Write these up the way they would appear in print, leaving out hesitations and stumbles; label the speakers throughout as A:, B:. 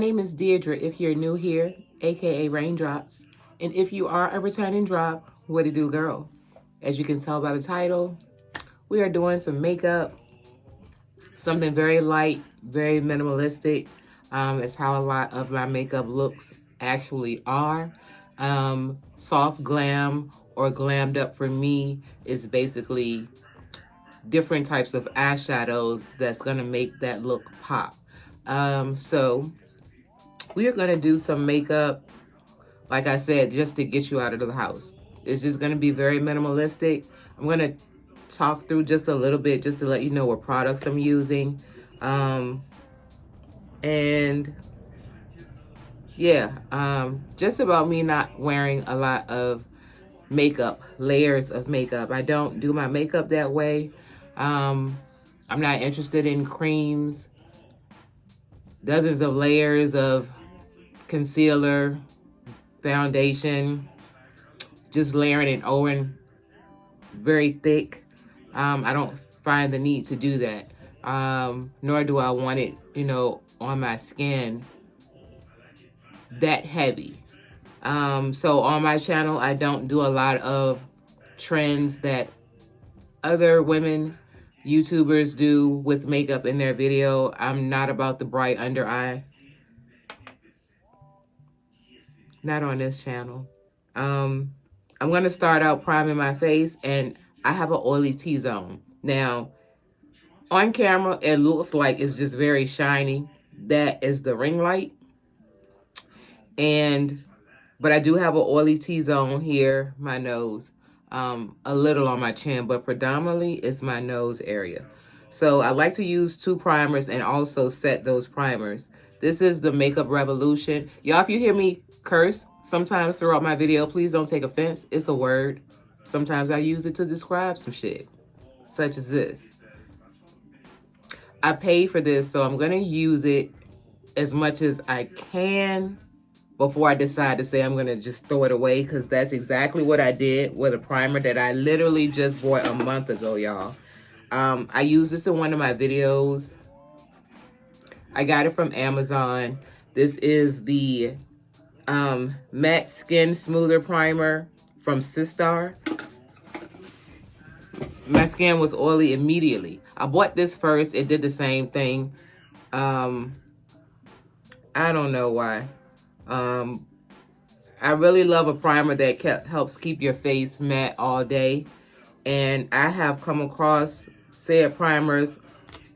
A: name is Deirdre if you're new here, aka Raindrops. And if you are a returning drop, what it do, girl? As you can tell by the title, we are doing some makeup, something very light, very minimalistic. It's how a lot of my makeup looks actually are. Soft glam or glammed up for me is basically different types of eyeshadows that's gonna make that look pop. So we are gonna do some makeup, like I said, just to get you out of the house. It's just gonna be very minimalistic. I'm gonna talk through just a little bit just to let you know what products I'm using. And yeah, just about me not wearing a lot of makeup, layers of makeup. I don't do my makeup that way. I'm not interested in creams, dozens of layers of concealer, foundation, just layering it over very thick. I don't find the need to do that. Nor do I want it, on my skin that heavy. So on my channel, I don't do a lot of trends that other women YouTubers do with makeup in their video. I'm not about the bright under eye. Not on this channel. I'm going to start out priming my face, and I have an oily T-zone. Now, on camera, it looks like it's just very shiny. That is the ring light. But I do have an oily T-zone here, my nose, a little on my chin, but predominantly it's my nose area. So I like to use 2 primers and also set those primers. This is the Makeup Revolution. Y'all, if you hear me curse sometimes throughout my video, please don't take offense. It's a word. Sometimes I use it to describe some shit, such as this. I paid for this, so I'm going to use it as much as I can before I decide to say I'm going to just throw it away, because that's exactly what I did with a primer that I literally just bought a month ago, y'all. I used this in one of my videos. I got it from Amazon. This is the Matte Skin Smoother Primer from Sistar. My skin was oily immediately. I bought this first. It did the same thing. I don't know why. I really love a primer that helps keep your face matte all day. And I have come across said primers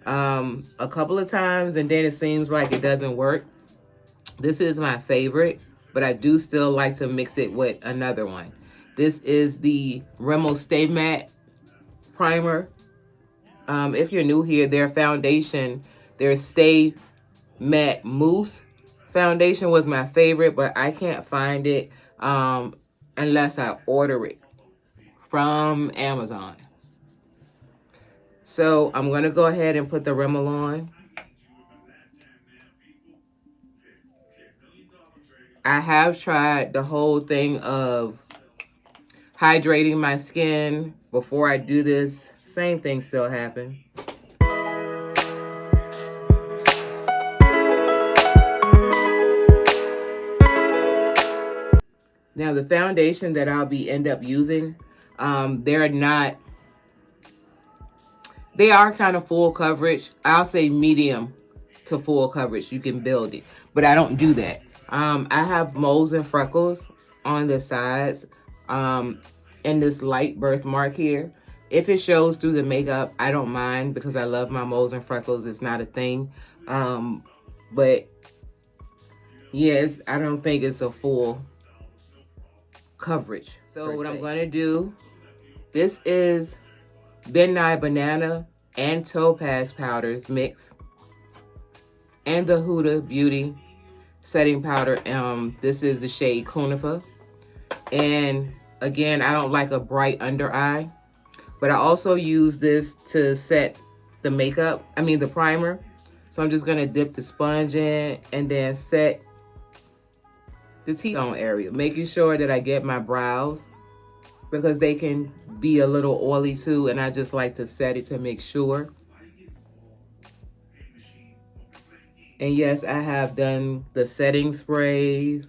A: a couple of times, and then it seems like it doesn't work. This is my favorite, but I do still like to mix it with another one. This is the Rimmel Stay Matte primer. If you're new here, their foundation, their Stay Matte Mousse foundation was my favorite, but I can't find it unless I order it from Amazon. So I'm going to go ahead and put the Rimmel on. I have tried the whole thing of hydrating my skin before I do this. Same thing still happens. Now the foundation that I'll end up using, they are kind of full coverage. I'll say medium to full coverage. You can build it, but I don't do that. I have moles and freckles on the sides, and this light birthmark here. If it shows through the makeup, I don't mind, because I love my moles and freckles. It's not a thing. But yes, I don't think it's a full coverage. So what I'm going to do, this is Midnight Banana and Topaz powders mix, and the Huda Beauty setting powder. This is the shade Cunifa. And again, I don't like a bright under eye, but I also use this to set the makeup, the primer. So I'm just going to dip the sponge in and then set the T-zone area, making sure that I get my brows, because they can be a little oily too, and I just like to set it to make sure. And yes, I have done the setting sprays,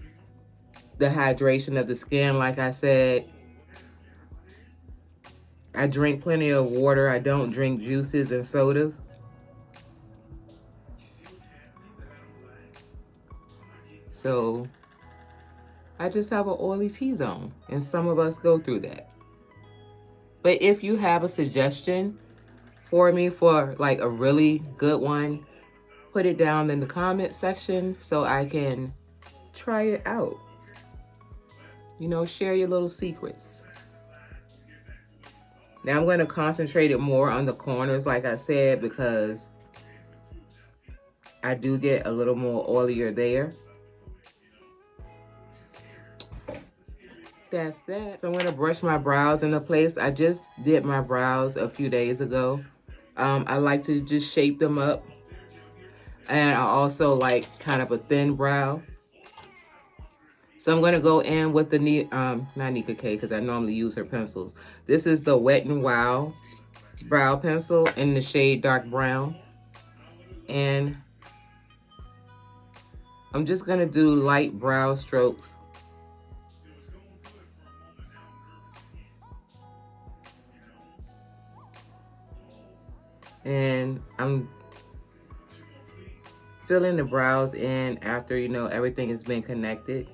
A: the hydration of the skin, like I said. I drink plenty of water. I don't drink juices and sodas. So I just have an oily T-zone, and some of us go through that. But if you have a suggestion for me for like a really good one, put it down in the comment section so I can try it out. You know, share your little secrets. Now I'm going to concentrate it more on the corners, like I said, because I do get a little more oilier there. That's that. So I'm going to brush my brows into place. I just did my brows a few days ago. I like to just shape them up. And I also like kind of a thin brow. So I'm going to go in with the, not Nika K, because I normally use her pencils. This is the Wet n Wild brow pencil in the shade dark brown. And I'm just going to do light brow strokes. And I'm filling the brows in after, you know, everything has been connected.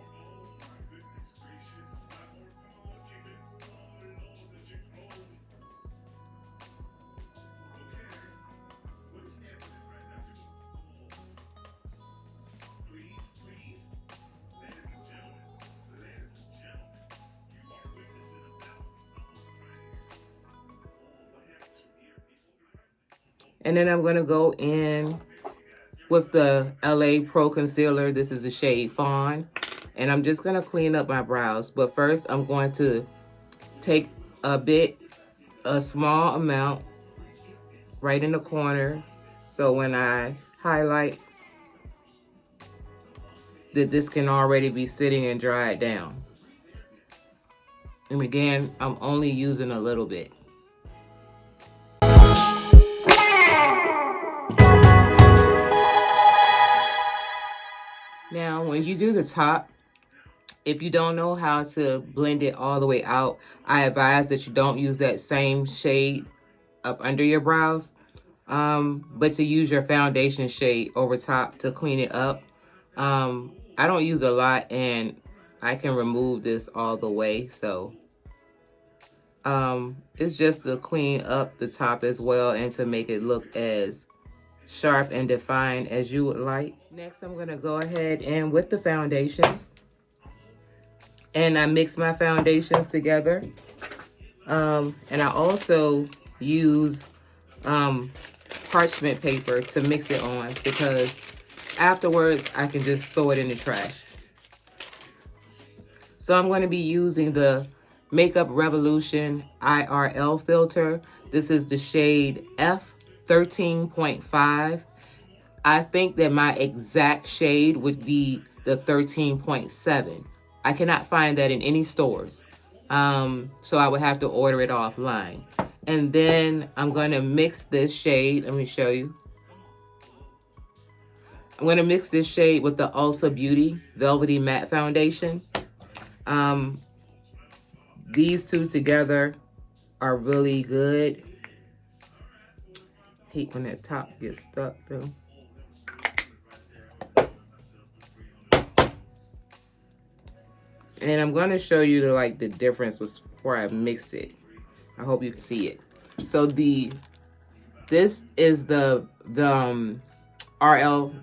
A: And then I'm going to go in with the LA Pro Concealer. This is the shade Fawn. And I'm just going to clean up my brows. But first, I'm going to take a small amount right in the corner. So when I highlight, that this can already be sitting and dried down. And again, I'm only using a little bit. Now, when you do the top, if you don't know how to blend it all the way out, I advise that you don't use that same shade up under your brows, but to use your foundation shade over top to clean it up. I don't use a lot, and I can remove this all the way, so it's just to clean up the top as well and to make it look as sharp and defined as you would like. Next, I'm going to go ahead and with the foundations, and I mix my foundations together, and I also use parchment paper to mix it on, because afterwards I can just throw it in the trash. So I'm going to be using the Makeup Revolution IRL filter. This is the shade F13.5. I think that my exact shade would be the 13.7. I cannot find that in any stores. So I would have to order it offline. And then I'm going to mix this shade. Let me show you. I'm going to mix this shade with the Ulta Beauty Velvety Matte Foundation. These two together are really good. Hate when that top gets stuck though. And I'm going to show you the difference before I mix it. I hope you can see it. So this is the RL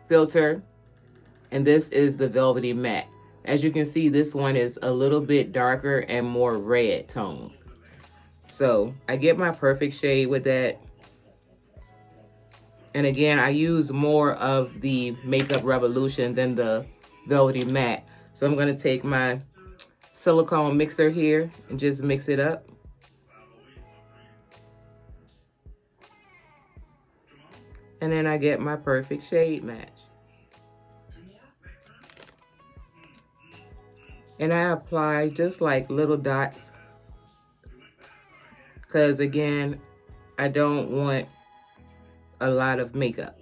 A: filter, and this is the Velvety Matte. As you can see, this one is a little bit darker and more red tones. So I get my perfect shade with that. And again, I use more of the Makeup Revolution than the Velvety Matte. So I'm going to take my silicone mixer here and just mix it up. And then I get my perfect shade match. And I apply just like little dots, because again, I don't want a lot of makeup.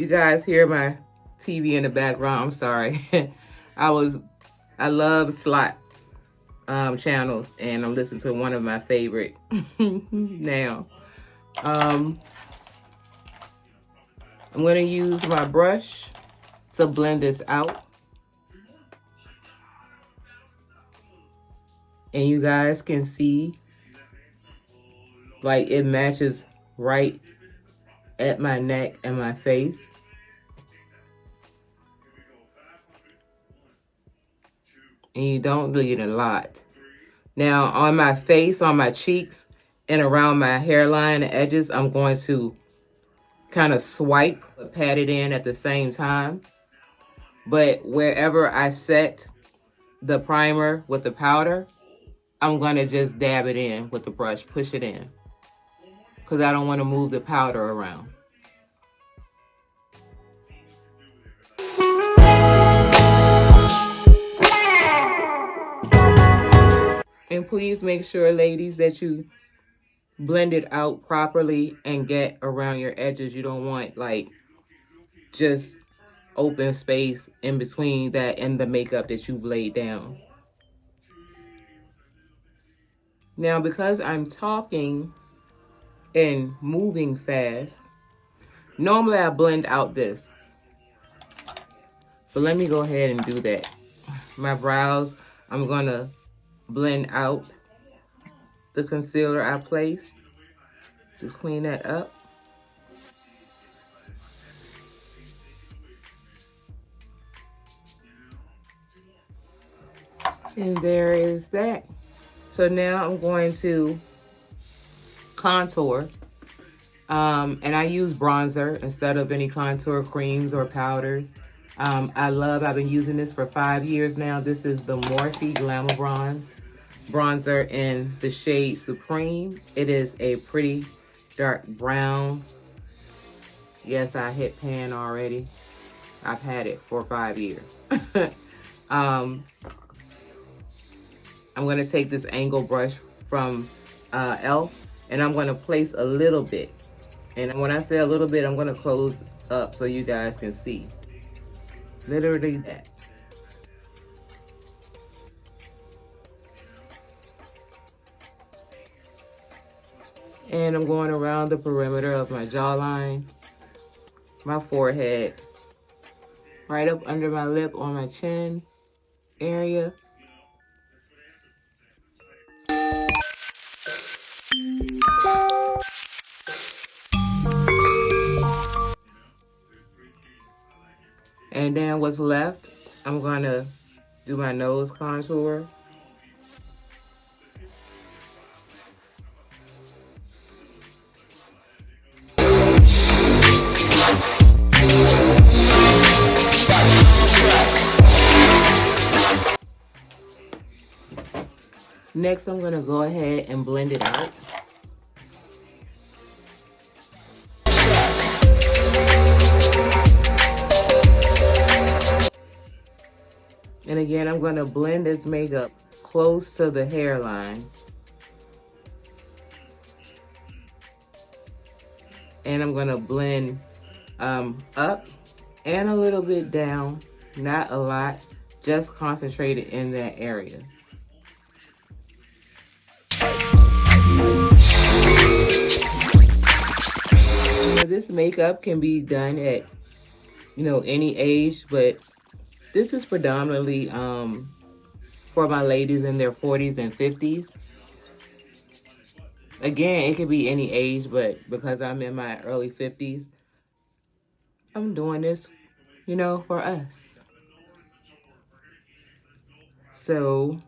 A: You guys hear my TV in the background. I'm sorry. I love slot channels, and I'm listening to one of my favorite now. I'm going to use my brush to blend this out. And you guys can see, like, it matches right at my neck and my face. And you don't need a lot. Now, on my face, on my cheeks, and around my hairline and edges, I'm going to kind of swipe, pat it in at the same time. But wherever I set the primer with the powder, I'm going to just dab it in with the brush, push it in, because I don't want to move the powder around. And please make sure, ladies, that you blend it out properly and get around your edges. You don't want, like, just open space in between that and the makeup that you've laid down. Now, because I'm talking and moving fast, normally I blend out this. So let me go ahead and do that. My brows, I'm gonna blend out the concealer I placed. Just clean that up. And there is that. So now I'm going to contour. And I use bronzer instead of any contour creams or powders. I've been using this for 5 years now. This is the Morphe Glamour bronzer in the shade Supreme. It is a pretty dark brown. Yes, I hit pan already. I've had it for 5 years. I'm going to take this angle brush from e.l.f. and I'm going to place a little bit. And when I say a little bit, I'm going to close up so you guys can see. Literally that. And I'm going around the perimeter of my jawline, my forehead, right up under my lip on my chin area. And then what's left, I'm going to do my nose contour. Next, I'm going to go ahead and blend it out. And again, I'm going to blend this makeup close to the hairline. And I'm going to blend up and a little bit down, not a lot, just concentrated in that area. Now, this makeup can be done at, any age, but this is predominantly for my ladies in their 40s and 50s. Again, it could be any age, but because I'm in my early 50s, I'm doing this, for us. So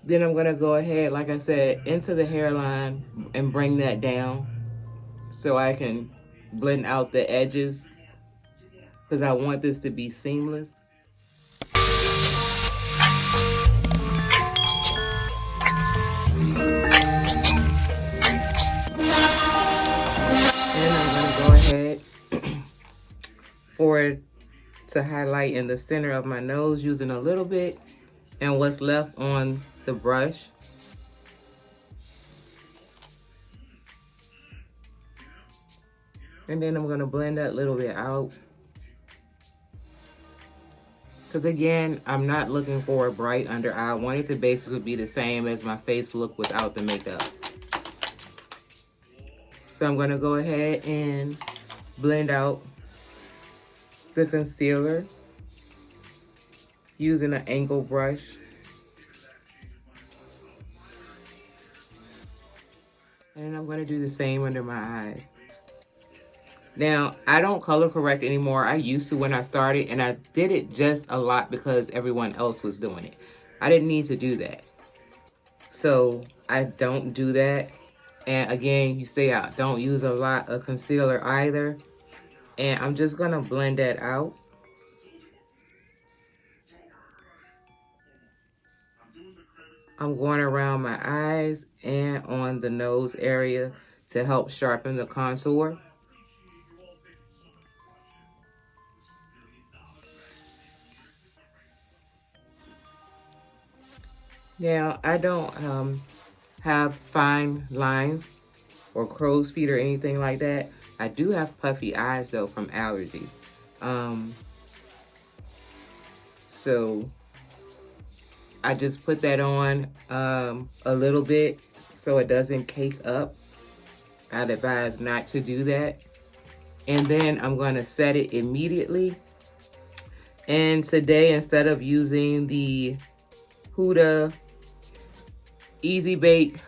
A: then I'm going to go ahead, like I said, into the hairline and bring that down so I can blend out the edges because I want this to be seamless. And I'm going to go ahead to highlight in the center of my nose using a little bit and what's left on the brush. And then I'm going to blend that little bit out. Because again, I'm not looking for a bright under eye. I want it to basically be the same as my face look without the makeup. So I'm going to go ahead and blend out the concealer using an angle brush. And I'm going to do the same under my eyes. Now, I don't color correct anymore. I used to when I started, and I did it just a lot because everyone else was doing it. I didn't need to do that. So I don't do that. And again, you say I don't use a lot of concealer either. And I'm just going to blend that out. I'm going around my eyes and on the nose area to help sharpen the contour. Now, I don't have fine lines or crow's feet or anything like that. I do have puffy eyes though from allergies. So I just put that on a little bit so it doesn't cake up. I'd advise not to do that. And then I'm going to set it immediately. And today, instead of using the Huda Easy Bake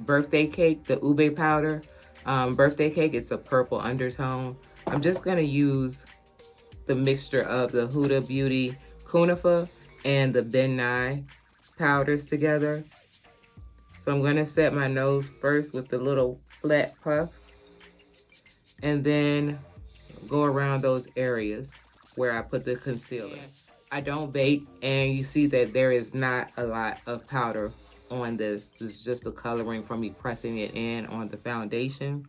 A: birthday cake, the ube powder birthday cake, it's a purple undertone. I'm just going to use the mixture of the Huda Beauty Cunifa and the Ben Nye powders together. So I'm going to set my nose first with the little flat puff and then go around those areas where I put the concealer. I don't bake, and you see that there is not a lot of powder on this. This is just the coloring from me pressing it in on the foundation.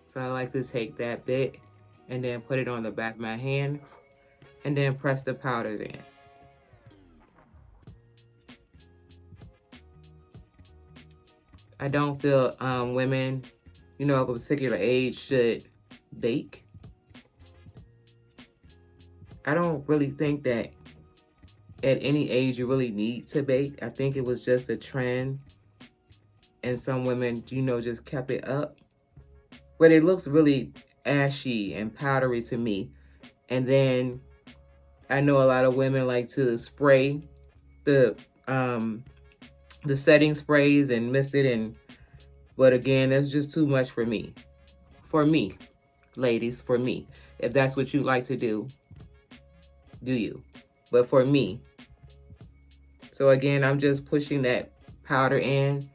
A: So I like to take that bit and then put it on the back of my hand and then press the powder in. I don't feel women, you know, of a particular age should bake. I don't really think that at any age you really need to bake. I think it was just a trend and some women, you know, just kept it up. But it looks really ashy and powdery to me. And then I know a lot of women like to spray the setting sprays and mist it in. But again, that's just too much for me. For me, ladies, for me. If that's what you like to do, do you. But for me. So again, I'm just pushing that powder in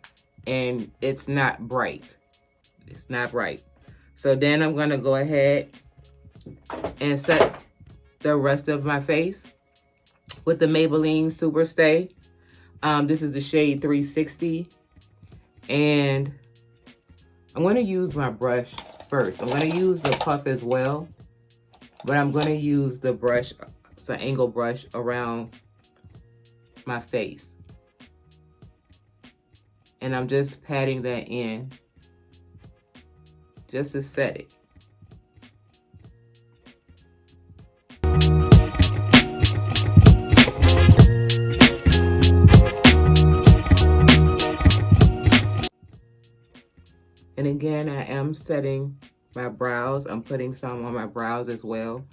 A: and it's not bright. It's not bright. So then I'm going to go ahead and set the rest of my face with the Maybelline Super Stay. This is the shade 360. And I'm going to use my brush first. I'm going to use the puff as well. But I'm going to use the brush, it's an angle brush around my face. And I'm just patting that in just to set it. And again, I am setting my brows. I'm putting some on my brows as well,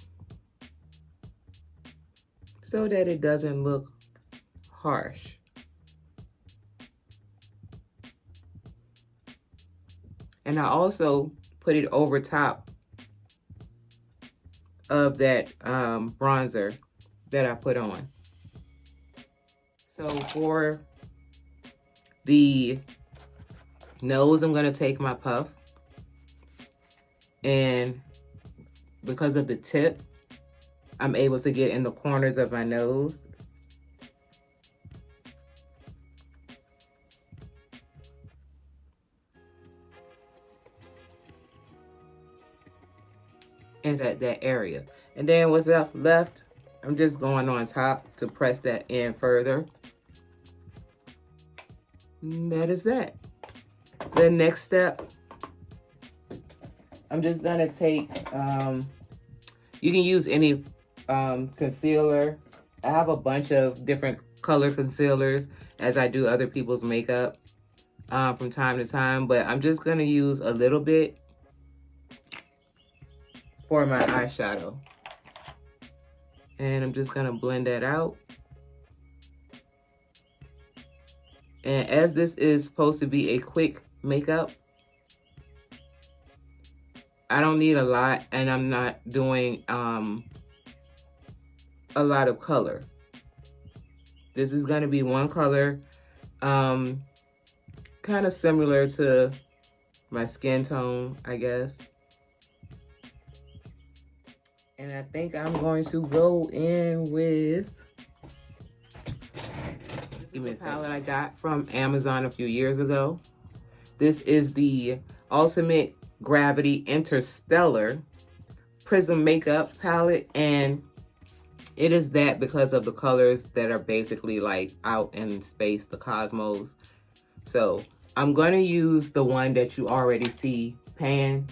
A: so that it doesn't look harsh. And I also put it over top of that bronzer that I put on. So for the nose, I'm going to take my puff, and because of the tip, I'm able to get in the corners of my nose. And that area. And then what's left, I'm just going on top to press that in further. And that is that. The next step I'm just gonna take, you can use any concealer. I have a bunch of different color concealers as I do other people's makeup from time to time, but I'm just gonna use a little bit for my eyeshadow. And I'm just gonna blend that out. And as this is supposed to be a quick makeup, I don't need a lot, and I'm not doing a lot of color. This is gonna be one color, kind of similar to my skin tone, I guess. And I think I'm going to go in with the palette I got from Amazon a few years ago. This is the Ultimate Gravity Interstellar Prism Makeup Palette, and it is that because of the colors that are basically like out in space, the cosmos. So I'm going to use the one that you already see pan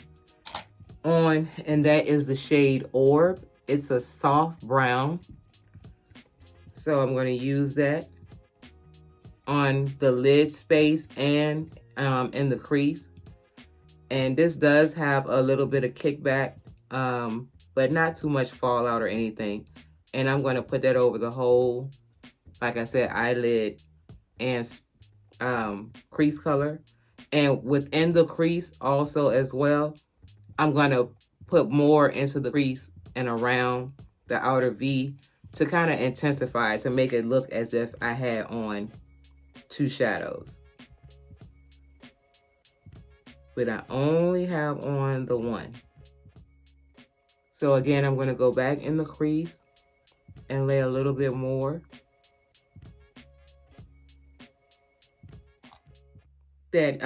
A: on, and that is the shade Orb. It's a soft brown. So I'm going to use that on the lid space and in the crease. And this does have a little bit of kickback, but not too much fallout or anything. And I'm going to put that over the whole, like I said, eyelid and crease color. And within the crease also as well, I'm going to put more into the crease and around the outer V to kind of intensify, to make it look as if I had on two shadows. But I only have on the one. So again, I'm going to go back in the crease and lay a little bit more. That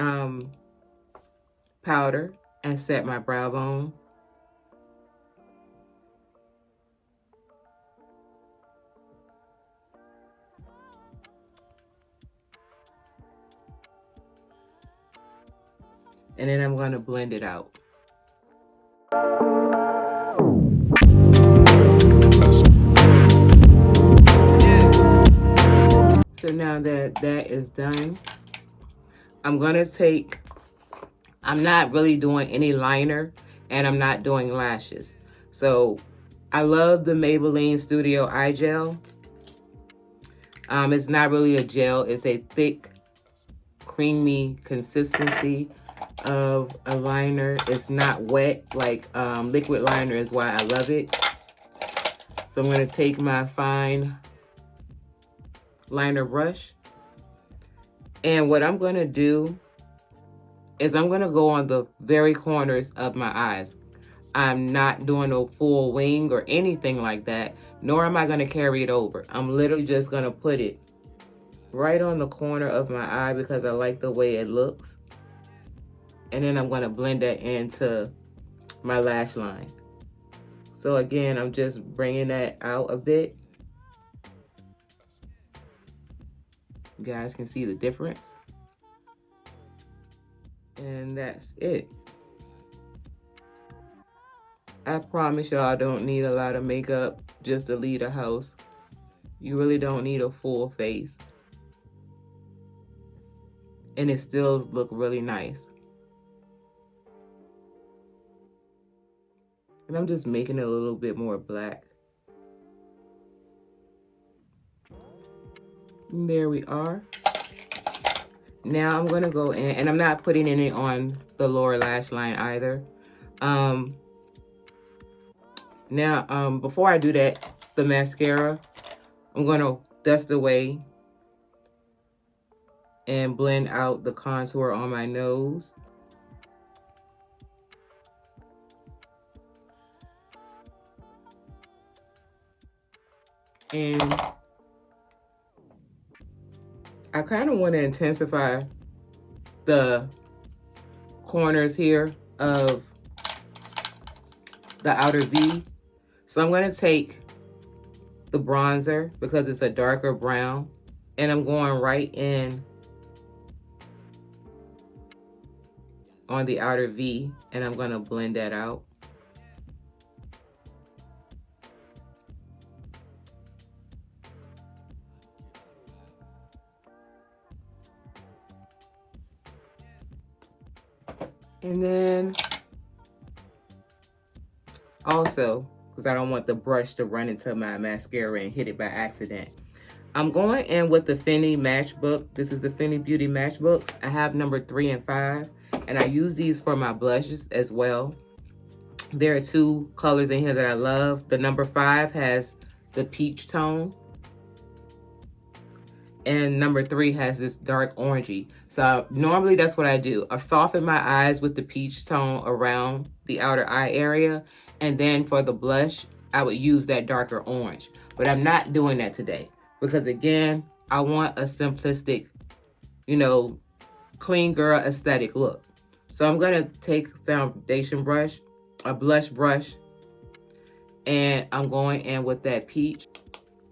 A: powder and set my brow bone. And then I'm going to blend it out. So now that that is done, I'm going to take, I'm not really doing any liner and I'm not doing lashes. So I love the Maybelline Studio Eye Gel. It's not really a gel, it's a thick, creamy consistency of a liner. It's not wet like liquid liner is why I love it. So I'm going to take my fine liner brush, and what I'm going to do is I'm going to go on the very corners of my eyes. I'm not doing a full wing or anything like that, nor am I going to carry it over. I'm literally just going to put it right on the corner of my eye because I like the way it looks. And then I'm going to blend that into my lash line. So again, I'm just bringing that out a bit. You guys can see the difference. And that's it. I promise y'all I don't need a lot of makeup just to leave the house. You really don't need a full face. And it still look really nice. And I'm just making it a little bit more black. And there we are. Now I'm gonna go in, and I'm not putting any on the lower lash line either. Now, before I do that, the mascara, I'm gonna dust away and blend out the contour on my nose. And I kind of want to intensify the corners here of the outer V. So I'm going to take the bronzer because it's a darker brown, and I'm going right in on the outer V, and I'm going to blend that out. And then also, because I don't want the brush to run into my mascara and hit it by accident, I'm going in with the Fenty Matchbook. This is the Fenty Beauty Matchbooks. I have number 3 and 5, and I use these for my blushes as well. There are 2 colors in here that I love. The number 5 has the peach tone, and number 3 has this dark orangey. So normally that's what I do. I soften my eyes with the peach tone around the outer eye area, and then for the blush, I would use that darker orange. But I'm not doing that today because, again, I want a simplistic, you know, clean girl aesthetic look. So I'm gonna take foundation brush, a blush brush, and I'm going in with that peach.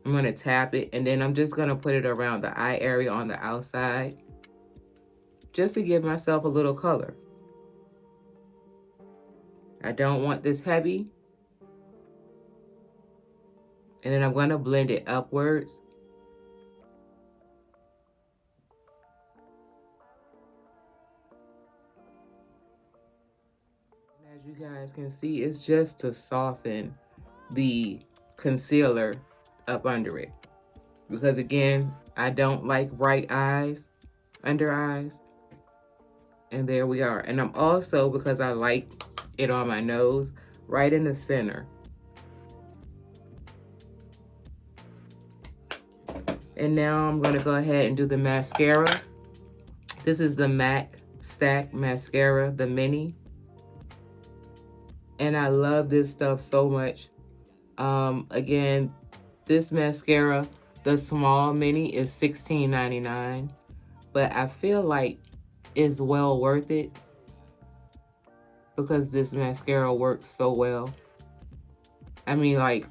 A: I'm going to tap it, and then I'm just going to put it around the eye area on the outside just to give myself a little color. I don't want this heavy. And then I'm going to blend it upwards. And as you guys can see, it's just to soften the concealer up under it, because again, I don't like bright eyes, under eyes. And there we are. And I'm also, because I like it on my nose, right in the center. And now I'm gonna go ahead and do the mascara. This is the MAC Stack Mascara, the mini. And I love this stuff so much. Again, this mascara, the small mini, is $16.99, but I feel like it's well worth it because this mascara works so well. I mean, like,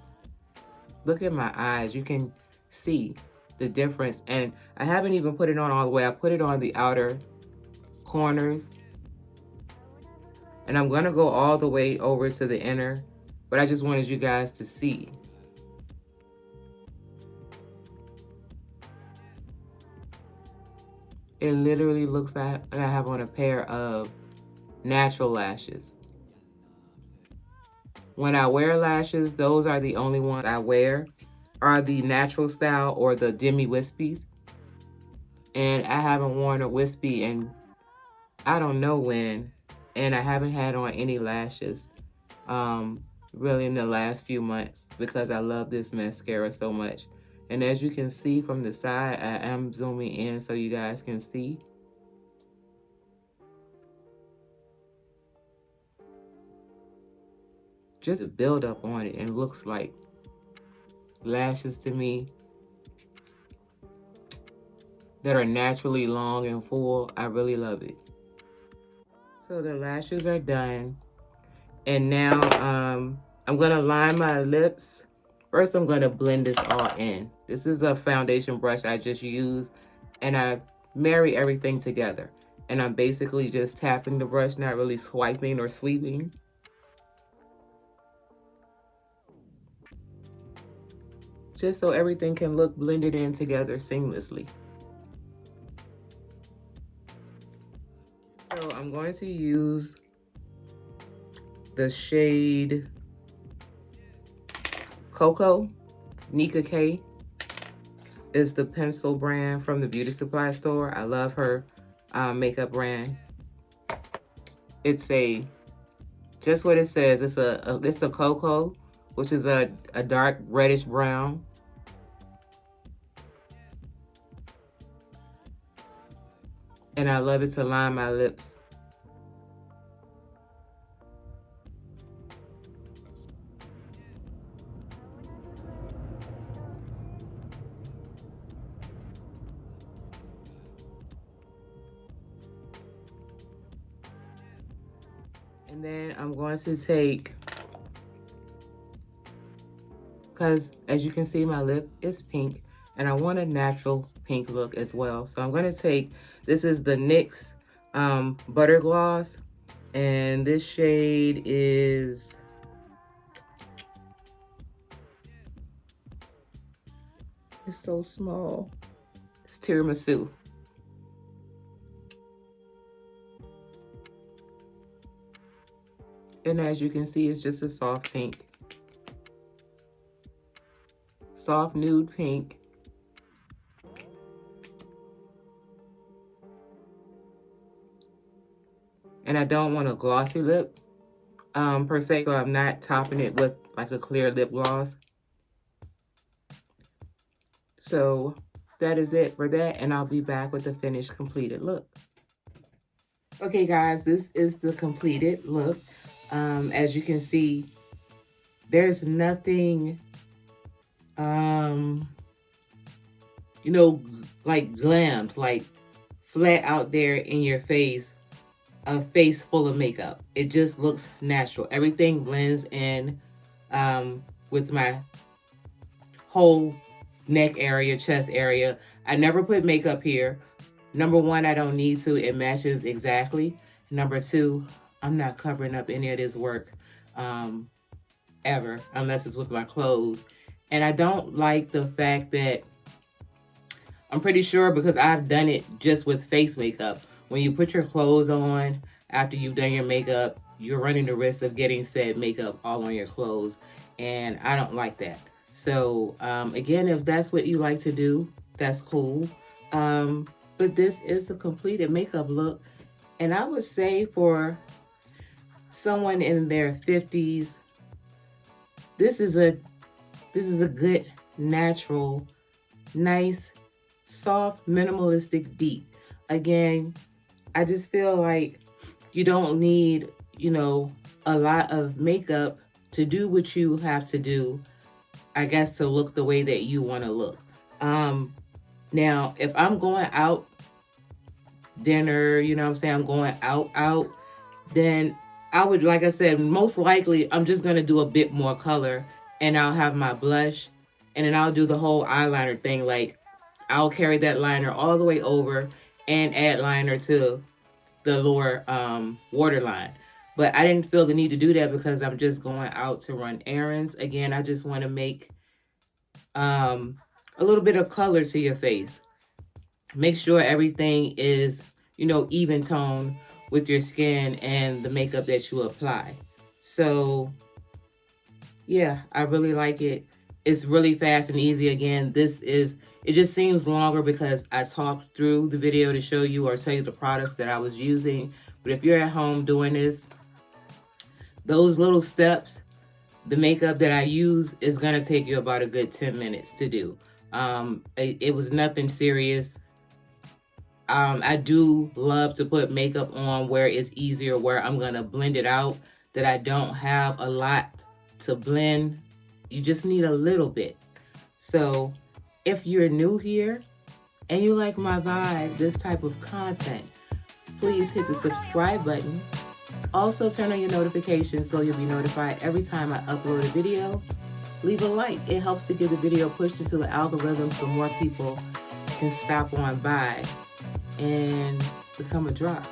A: look at my eyes. You can see the difference, and I haven't even put it on all the way. I put it on the outer corners, and I'm gonna go all the way over to the inner, but I just wanted you guys to see. It literally looks like I have on a pair of natural lashes. When I wear lashes, those are the only ones I wear, are the natural style or the demi wispies. And I haven't worn a wispy in I don't know when, and I haven't had on any lashes really in the last few months because I love this mascara so much. And as you can see from the side, I am zooming in so you guys can see. Just a build up on it, and it looks like lashes to me that are naturally long and full. I really love it. So the lashes are done. And now I'm gonna line my lips. First, I'm gonna blend this all in. This is a foundation brush I just used, and I marry everything together. And I'm basically just tapping the brush, not really swiping or sweeping. Just so everything can look blended in together seamlessly. So I'm going to use the shade Cocoa. Nika K is the pencil brand from the beauty supply store. I love her makeup brand. It's just what it says. It's a cocoa, which is a dark reddish brown. And I love it to line my lips. And then I'm going to take, because as you can see, my lip is pink, and I want a natural pink look as well. So I'm going to take, this is the NYX Butter Gloss, And this shade is, it's so small. It's Tiramisu. And as you can see, it's just a soft pink. Soft nude pink. And I don't want a glossy lip per se, so I'm not topping it with like a clear lip gloss. So that is it for that, and I'll be back with the finished completed look. Okay guys, this is the completed look. As you can see, there's nothing you know, like glammed, like flat out there in your face, a face full of makeup. It just looks natural. Everything blends in with my whole neck area, chest area. I never put makeup here. Number one, I don't need to. It matches exactly. Number two, I'm not covering up any of this work ever, unless it's with my clothes. And I don't like the fact that, I'm pretty sure because I've done it just with face makeup. When you put your clothes on after you've done your makeup, you're running the risk of getting said makeup all on your clothes. And I don't like that. So again, if that's what you like to do, that's cool. But this is a completed makeup look. And I would say for someone in their 50s, this is a good, natural, nice, soft, minimalistic beat. Again, I just feel like you don't need, you know, a lot of makeup to do what you have to do, I guess, to look the way that you want to look. Now, if I'm going out, dinner, you know what I'm saying, I'm going out, then I would, like I said, most likely I'm just going to do a bit more color, and I'll have my blush, and then I'll do the whole eyeliner thing. Like, I'll carry that liner all the way over and add liner to the lower waterline. But I didn't feel the need to do that because I'm just going out to run errands. Again, I just want to make a little bit of color to your face. Make sure everything is, you know, even tone with your skin and the makeup that you apply. So yeah, I really like it. It's really fast and easy. Again, it just seems longer because I talked through the video to show you or tell you the products that I was using. But if you're at home doing this, those little steps, the makeup that I use is going to take you about a good 10 minutes to do. It was nothing serious. I do love to put makeup on where it's easier, where I'm going to blend it out, that I don't have a lot to blend. You just need a little bit. So if you're new here and you like my vibe, this type of content, please hit the subscribe button. Also turn on your notifications so you'll be notified every time I upload a video. Leave a like. It helps to get the video pushed into the algorithm so more people can stop on by and become a drop.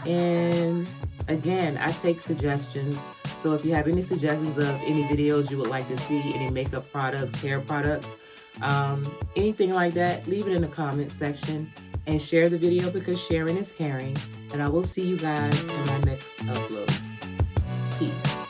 A: And again, I take suggestions. So if you have any suggestions of any videos you would like to see, any makeup products, hair products, anything like that, leave it in the comment section and share the video because sharing is caring. And I will see you guys in my next upload. Peace.